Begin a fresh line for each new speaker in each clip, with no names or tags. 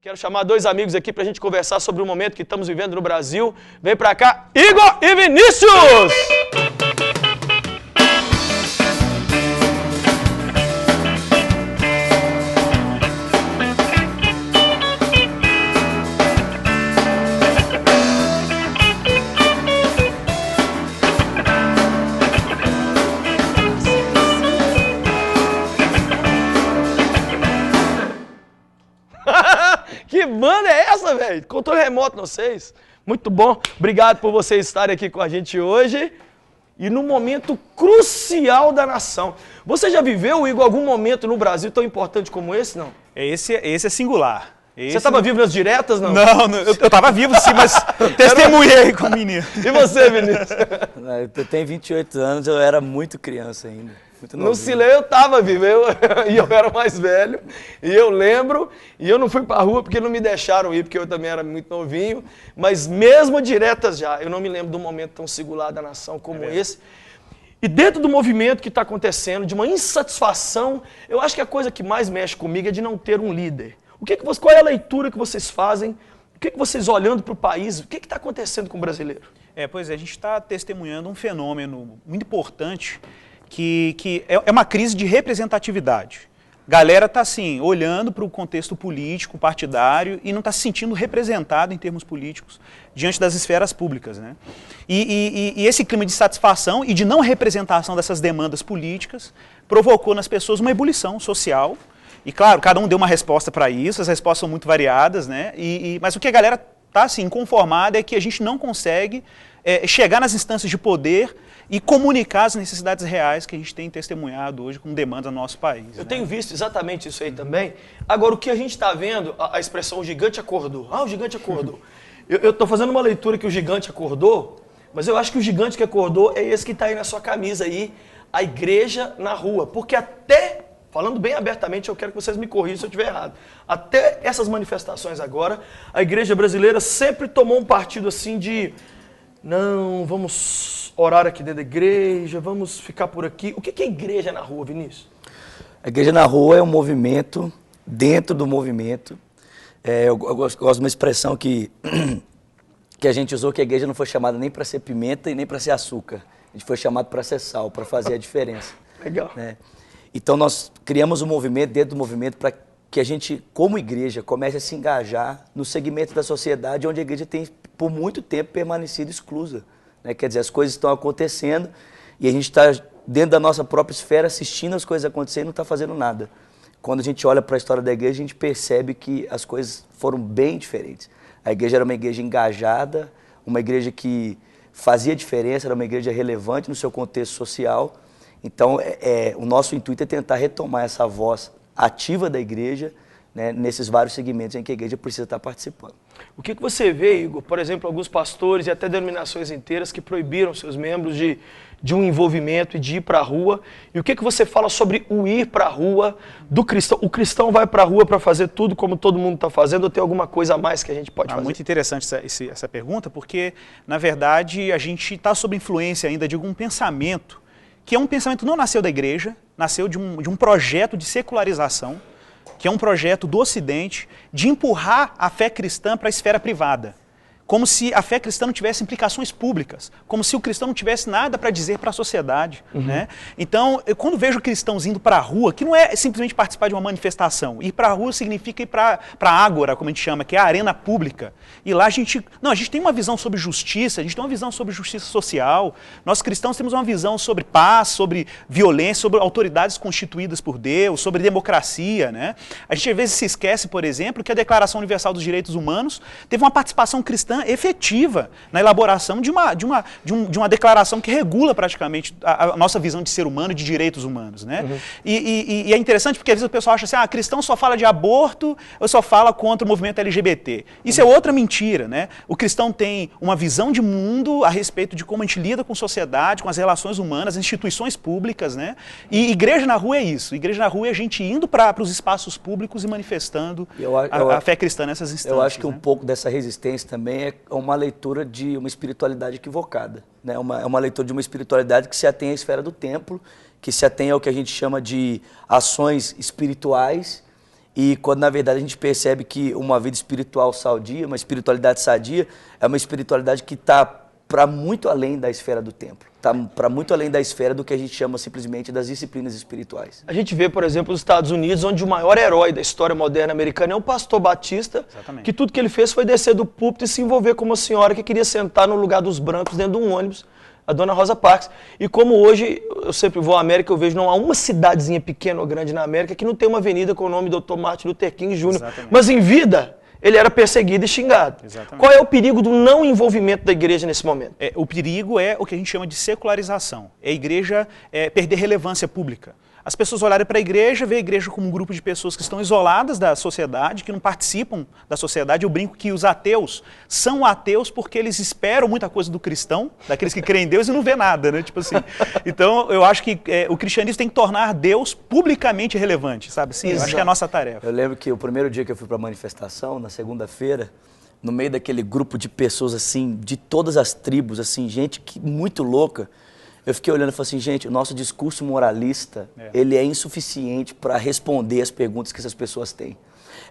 Quero chamar dois amigos aqui para a gente conversar sobre o momento que estamos vivendo no Brasil. Vem para cá, Igor e Vinícius! Que banda é essa, velho? Controle remoto, vocês. Muito bom. Obrigado por vocês estarem aqui com a gente hoje. E no momento crucial da nação. Você já viveu, Igor, algum momento no Brasil tão importante como esse, não?
Esse é singular.
Você estava vivo nas diretas, não?
Não, eu estava vivo sim, mas testemunhei com o menino.
E você, Vinícius?
Eu tenho 28 anos, eu era muito criança ainda.
No Silê eu estava vivo, e eu era mais velho, e eu lembro, e eu não fui para a rua porque não me deixaram ir, porque eu também era muito novinho, mas mesmo diretas já, eu não me lembro de um momento tão singular da nação como esse. E dentro do movimento que está acontecendo, de uma insatisfação, eu acho que a coisa que mais mexe comigo é de não ter um líder. Qual é a leitura que vocês fazem? O que vocês olhando para o país, o que está acontecendo com o brasileiro?
Pois é, a gente está testemunhando um fenômeno muito importante, que é uma crise de representatividade. Galera está assim, olhando para o contexto político, partidário, e não está se sentindo representado em termos políticos diante das esferas públicas, né? E esse clima de satisfação e de não representação dessas demandas políticas provocou nas pessoas uma ebulição social. E claro, cada um deu uma resposta para isso, as respostas são muito variadas, né? Mas o que a galera está assim, inconformada é que a gente não consegue chegar nas instâncias de poder e comunicar as necessidades reais que a gente tem testemunhado hoje com demandas no nosso país.
Eu tenho visto exatamente isso aí também. Agora, o que a gente está vendo, a expressão o gigante acordou. Ah, o gigante acordou. Eu estou fazendo uma leitura que o gigante acordou, mas eu acho que o gigante que acordou é esse que está aí na sua camisa aí, a igreja na rua. Porque até, falando bem abertamente, eu quero que vocês me corrijam se eu estiver errado. Até essas manifestações agora, a igreja brasileira sempre tomou um partido assim de... Não, vamos orar aqui dentro da igreja, vamos ficar por aqui. O que é igreja na rua, Vinícius?
A igreja na rua é um movimento, dentro do movimento. Eu gosto de uma expressão que a gente usou, que a igreja não foi chamada nem para ser pimenta e nem para ser açúcar. A gente foi chamado para ser sal, para fazer a diferença.
Legal.
Né? Então nós criamos um movimento dentro do movimento para que a gente, como igreja, comece a se engajar no segmento da sociedade onde a igreja tem, por muito tempo, permanecido exclusa. Né? Quer dizer, as coisas estão acontecendo e a gente está dentro da nossa própria esfera assistindo as coisas acontecerem e não está fazendo nada. Quando a gente olha para a história da igreja, a gente percebe que as coisas foram bem diferentes. A igreja era uma igreja engajada, uma igreja que fazia diferença, era uma igreja relevante no seu contexto social. Então, o nosso intuito é tentar retomar essa voz ativa da igreja, né, nesses vários segmentos em que a igreja precisa estar participando.
O que você vê, Igor, por exemplo, alguns pastores e até denominações inteiras que proibiram seus membros de um envolvimento e de ir para a rua? E o que você fala sobre o ir para a rua do cristão? O cristão vai para a rua para fazer tudo como todo mundo está fazendo ou tem alguma coisa a mais que a gente pode fazer?
Muito interessante essa pergunta, porque, na verdade, a gente está sob influência ainda de algum pensamento, que é um pensamento que não nasceu da igreja, nasceu de um projeto de secularização, que é um projeto do Ocidente de empurrar a fé cristã para a esfera privada. Como se a fé cristã não tivesse implicações públicas, como se o cristão não tivesse nada para dizer para a sociedade. Né? Então, quando vejo cristãos indo para a rua, que não é simplesmente participar de uma manifestação, ir para a rua significa ir para a ágora, como a gente chama, que é a arena pública. E lá a gente tem uma visão sobre justiça, a gente tem uma visão sobre justiça social, nós cristãos temos uma visão sobre paz, sobre violência, sobre autoridades constituídas por Deus, sobre democracia. Né? A gente às vezes se esquece, por exemplo, que a Declaração Universal dos Direitos Humanos teve uma participação cristã efetiva na elaboração de uma declaração que regula praticamente a nossa visão de ser humano e de direitos humanos. Né? E é interessante porque às vezes o pessoal acha assim, cristão só fala de aborto ou só fala contra o movimento LGBT. Isso é outra mentira. Né? O cristão tem uma visão de mundo a respeito de como a gente lida com a sociedade, com as relações humanas, as instituições públicas. Né? E igreja na rua é isso. Igreja na rua é a gente indo para os espaços públicos e manifestando a fé cristã nessas instâncias.
Eu acho que um pouco dessa resistência também é uma leitura de uma espiritualidade equivocada. Né? É uma leitura de uma espiritualidade que se atém à esfera do templo, que se atém ao que a gente chama de ações espirituais E quando, na verdade, a gente percebe que uma vida espiritual sadia, uma espiritualidade sadia, é uma espiritualidade que está para muito além da esfera do templo. Está para muito além da esfera do que a gente chama simplesmente das disciplinas espirituais.
A gente vê, por exemplo, os Estados Unidos, onde o maior herói da história moderna americana é um pastor batista,
Exatamente.
que tudo que ele fez foi descer do púlpito e se envolver com uma senhora que queria sentar no lugar dos brancos dentro de um ônibus, a dona Rosa Parks. E como hoje, eu sempre vou à América, eu vejo não há uma cidadezinha pequena ou grande na América que não tem uma avenida com o nome do Dr. Martin Luther King Jr.
Exatamente.
Mas em vida, ele era perseguido e xingado.
Exatamente.
Qual é o perigo do não envolvimento da igreja nesse momento?
O perigo é o que a gente chama de secularização. É a igreja perder relevância pública. As pessoas olharem para a igreja, ver a igreja como um grupo de pessoas que estão isoladas da sociedade, que não participam da sociedade. Eu brinco que os ateus são ateus porque eles esperam muita coisa do cristão, daqueles que creem em Deus e não vê nada, né? Tipo assim. Então, eu acho que o cristianismo tem que tornar Deus publicamente relevante, sabe? Sim, eu acho que é a nossa tarefa.
Eu lembro que o primeiro dia que eu fui para a manifestação, na segunda-feira, no meio daquele grupo de pessoas assim, de todas as tribos, assim, gente muito louca, eu fiquei olhando e falei assim, gente, o nosso discurso moralista, ele é insuficiente para responder as perguntas que essas pessoas têm.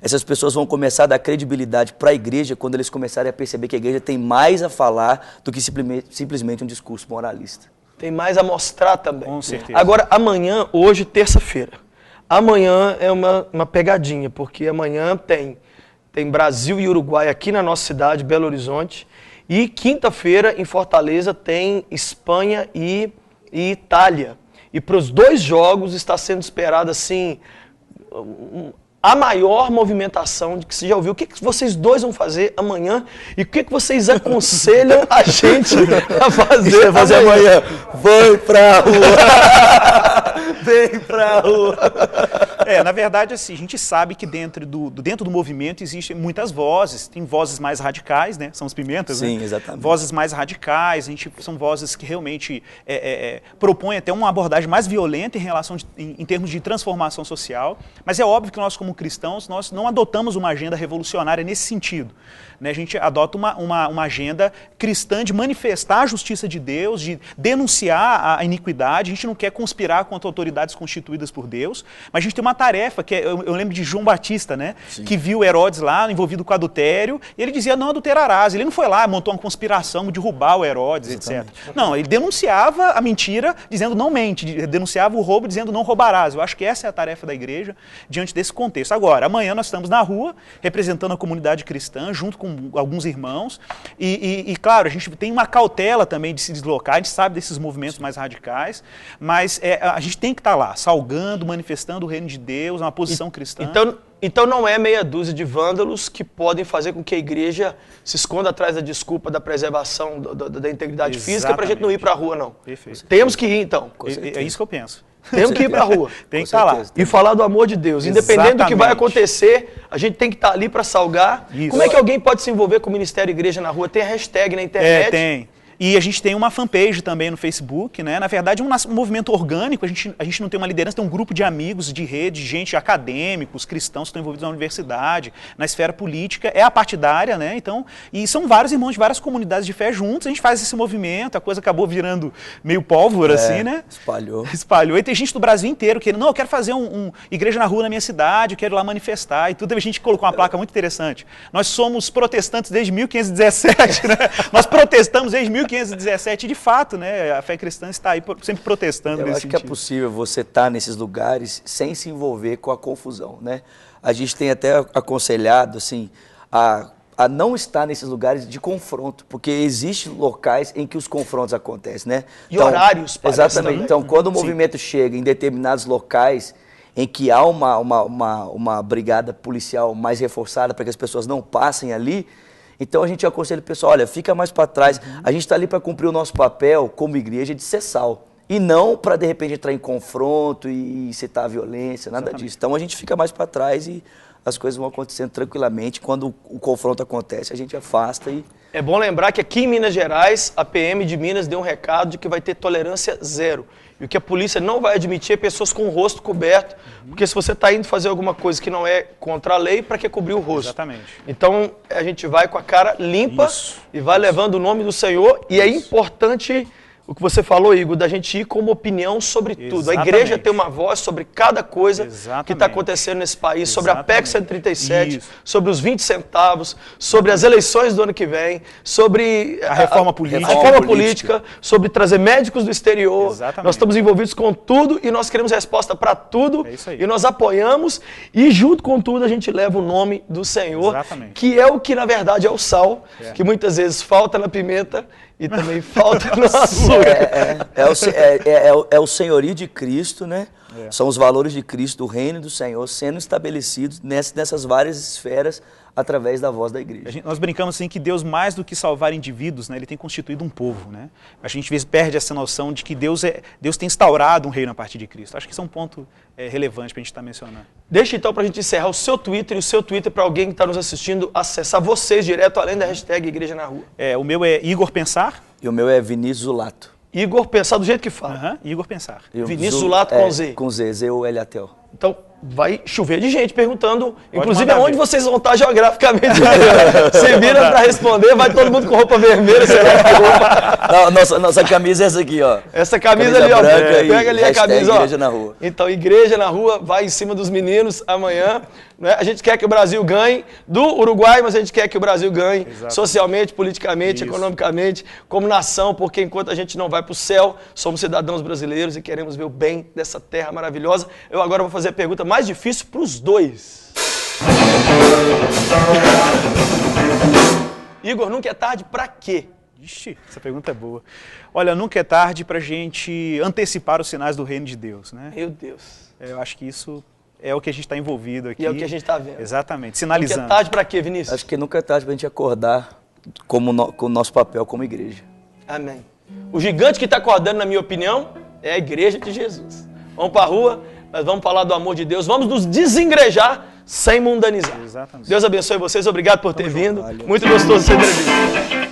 Essas pessoas vão começar a dar credibilidade para a igreja quando eles começarem a perceber que a igreja tem mais a falar do que simplesmente um discurso moralista.
Tem mais a mostrar também.
Com certeza.
Agora, amanhã, hoje, terça-feira, amanhã é uma pegadinha, porque amanhã tem Brasil e Uruguai aqui na nossa cidade, Belo Horizonte, e quinta-feira, em Fortaleza, tem Espanha e Itália. E para os dois jogos está sendo esperado, assim, a maior movimentação de que você já ouviu. O que vocês dois vão fazer amanhã e o que vocês aconselham a gente a fazer,
amanhã? Vai pra rua! Vem pra rua!
Na verdade, assim, a gente sabe que dentro do movimento existem muitas vozes. Tem vozes mais radicais, né? São os pimentas,
Sim,
né?
exatamente.
Vozes mais radicais, são vozes que realmente propõem até uma abordagem mais violenta em termos de transformação social. Mas é óbvio que nós, como cristãos, nós não adotamos uma agenda revolucionária nesse sentido. Né? A gente adota uma agenda cristã de manifestar a justiça de Deus, de denunciar a iniquidade. A gente não quer conspirar contra autoridades constituídas por Deus, mas a gente tem uma tarefa, que eu lembro de João Batista, né? Que viu Herodes lá, envolvido com adultério, e ele dizia, não adulterarás. Ele não foi lá, montou uma conspiração de derrubar o Herodes, etc. Não, ele denunciava a mentira, dizendo não mente, denunciava o roubo, dizendo não roubarás. Eu acho que essa é a tarefa da igreja diante desse contexto. Agora, amanhã nós estamos na rua, representando a comunidade cristã, junto com alguns irmãos, e claro, a gente tem uma cautela também de se deslocar, a gente sabe desses movimentos mais radicais, mas a gente tem que estar lá, salgando, manifestando o reino de Deus, uma posição cristã.
Então não é meia dúzia de vândalos que podem fazer com que a igreja se esconda atrás da desculpa da preservação da integridade física para a gente não ir para a rua, não.
Perfeito.
Temos que ir, então.
É isso que eu penso.
Temos que ir para a rua.
Tem que estar lá.
E falar do amor de Deus. Independente do que vai acontecer, a gente tem que estar ali para salgar.
Isso.
Como é que alguém pode se envolver com o Ministério Igreja na Rua? Tem a hashtag na internet?
Tem. E a gente tem uma fanpage também no Facebook, né? Na verdade, um movimento orgânico, a gente não tem uma liderança, tem um grupo de amigos, de rede, de gente, acadêmicos, cristãos que estão envolvidos na universidade, na esfera política, é a partidária, né? Então, e são vários irmãos de várias comunidades de fé juntos, a gente faz esse movimento, a coisa acabou virando meio pólvora, assim, né? Espalhou. E tem gente do Brasil inteiro que, não, eu quero fazer igreja na rua na minha cidade, eu quero ir lá manifestar e tudo. A gente colocou uma placa muito interessante. Nós somos protestantes desde 1517, né? Nós protestamos desde 1517, e de fato, né, a fé cristã está aí sempre protestando nesse sentido.
Eu acho que é possível você estar nesses lugares sem se envolver com a confusão, né? A gente tem até aconselhado, assim, a não estar nesses lugares de confronto, porque existem locais em que os confrontos acontecem, né?
E então, horários.
Exatamente.
Também.
Então, quando o movimento chega em determinados locais em que há uma brigada policial mais reforçada para que as pessoas não passem ali, então a gente aconselha o pessoal, olha, fica mais para trás, a gente está ali para cumprir o nosso papel como igreja de ser sal, e não para de repente entrar em confronto e incitar a violência, nada disso. Então a gente fica mais para trás e as coisas vão acontecendo tranquilamente, quando o confronto acontece a gente afasta e...
É bom lembrar que aqui em Minas Gerais, a PM de Minas deu um recado de que vai ter tolerância zero. E o que a polícia não vai admitir é pessoas com o rosto coberto, porque se você está indo fazer alguma coisa que não é contra a lei, para que cobrir o rosto?
Exatamente.
Então, a gente vai com a cara limpa e vai levando o nome do Senhor. E é importante o que você falou, Igor, da gente ir com uma opinião sobre tudo. A igreja tem uma voz sobre cada coisa que está acontecendo nesse país, sobre a PEC 137, sobre os 20 centavos, sobre as eleições do ano que vem, sobre
a reforma política,
sobre trazer médicos do exterior. Nós estamos envolvidos com tudo e nós queremos resposta para tudo. E nós apoiamos e junto com tudo a gente leva o nome do Senhor, que é o que na verdade é o sal, que muitas vezes falta na pimenta e também falta no açúcar.
É o senhorio de Cristo, né? São os valores de Cristo, do reino do Senhor, sendo estabelecidos nessas várias esferas através da voz da igreja.
Nós brincamos assim que Deus, mais do que salvar indivíduos, né, ele tem constituído um povo, né? A gente às vezes perde essa noção de que Deus tem instaurado um reino a partir de Cristo. Acho que isso é um ponto relevante para a gente estar mencionando.
Deixa então para a gente encerrar o seu Twitter e o seu Twitter para alguém que está nos assistindo acessar vocês direto, além da hashtag Igreja na Rua.
O meu é Igor Pensar.
E o meu é Vinícius Zulato.
Igor Pensar do jeito que fala.
Igor Pensar.
Vinícius Zulato com Z.
Com Z, Z-U-L-A-T-O.
Então, vai chover de gente perguntando, inclusive aonde vocês vão estar geograficamente. Você vira para responder, vai todo mundo com roupa vermelha, sei lá que roupa.
Nossa camisa é essa aqui, ó.
Essa camisa ali, ó. Pega ali a camisa, ó.
Igreja na Rua.
Então, Igreja na Rua vai em cima dos meninos amanhã. Né? A gente quer que o Brasil ganhe do Uruguai, mas a gente quer que o Brasil ganhe socialmente, politicamente, economicamente, como nação, porque enquanto a gente não vai para o céu, somos cidadãos brasileiros e queremos ver o bem dessa terra maravilhosa. Eu agora vou fazer a pergunta mais difícil para os dois. Igor, nunca é tarde para quê?
Ixi, essa pergunta é boa. Olha, nunca é tarde para a gente antecipar os sinais do reino de Deus, né?
Meu Deus.
Eu acho que isso é o que a gente está envolvido aqui.
E é o que a gente está vendo.
Exatamente, sinalizando.
Nunca é tarde para quê, Vinícius?
Acho que nunca é tarde para a gente acordar com o nosso papel como igreja.
Amém. O gigante que está acordando, na minha opinião, é a igreja de Jesus. Vamos para a rua, nós vamos falar do amor de Deus, vamos nos desengrejar sem mundanizar.
Exatamente.
Deus abençoe vocês, obrigado por ter vindo. Muito gostoso ser entrevista.